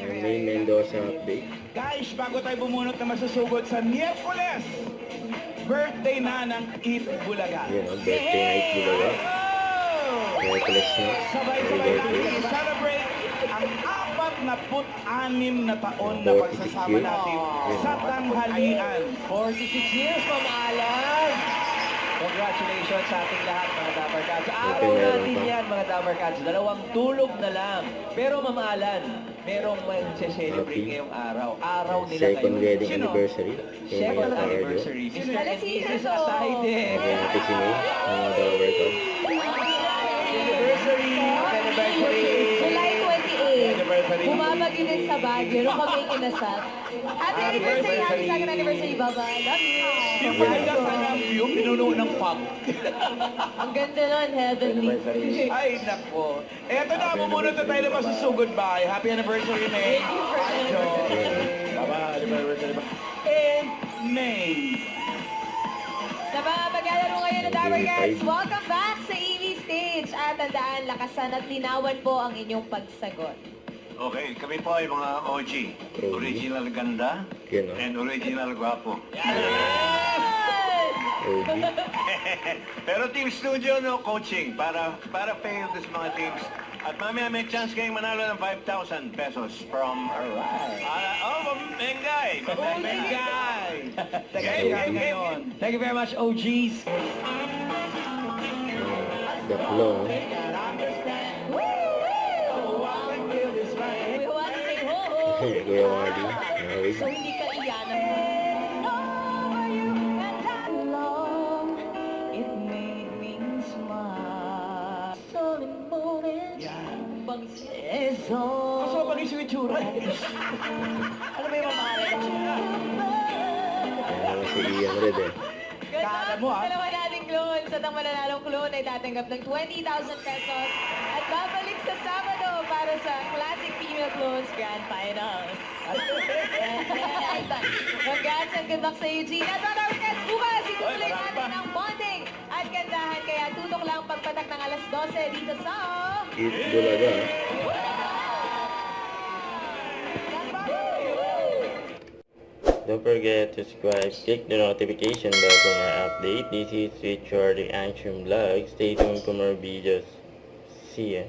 Main Mendoza update. Guys, bago tayo bumunot na masusugod sa Miyerkules, birthday na ng Eat Bulaga. Yun o, birthday night Bulaga. Miyerkules na. Sabay-sabay natin celebrate ang 46 na taon na 46 pagsasama years. natin sa tanghalian. 46 years, mamaalam! Congratulations sa ating lahat, mga Dabar Cats. Araw Okay, natin meron pa. yan, mga Dabar Cats. 2 tulog na lang. Pero mamaalan, merong mag-celebrate Happy. ngayong araw. Araw nila Second kayo. wedding Sino? anniversary. Kay Second Mel Pardo. anniversary. Mr. Alas and Mrs. 6 to. Asayde. Again, si May. Mga Tower Cup. Anniversary. Anniversary. July 28. Anniversary. Bumabagi din sa Baguio. Nung kami kinasal. Happy anniversary, happy second anniversary, bye-bye. Love you. Di ba kaya sana ang view, pinuno ng pub? Ang ganda nun, heavenly. Ay, nako. Eto na, bumunot na tayo na masusugod ba? Happy anniversary, May. Thank you for anniversary. And May. Sa mga maglalaro ngayon na Tower Game Cats, five. welcome back sa EV Stage. At tandaan, lakasan at linawan po ang inyong pagsagot. Okay, kami po ay mga OG. Original ganda Yun o. and original gwapo. OG. Pero team studio, no coaching para fail this mga teams. At mamaya may chance kayong manalo ng 5,000 pesos from Mengay. Mengay. Teka, ngayon. Thank you very much, OGs. The flow. We want to say ho-ho. Kuya Marty. Married. So, hindi ka iyan It made me smile. So many moments. Yan. Bangis. Kaso pag yung itsura. Ano ba yung mamahalin? Ayan si Ian Red eh. Good Kala luck mo, sa ah. dalawa nating clones. At ang mananalong clone ay tatanggap ng 20,000 pesos. At babalik sa Sabado para sa Classic Female Clones Grand Finals. Congrats and good luck sa Eugene. At mga Tower Cats, bukas itutuloy natin ang bonding at gandahan. Kaya tutok lang pagpatak ng alas 12 dito sa... Eat Bulaga. Don't forget to subscribe, click the notification bell for more update. This is Richard the Action Vlog. Stay tuned for more videos. See ya.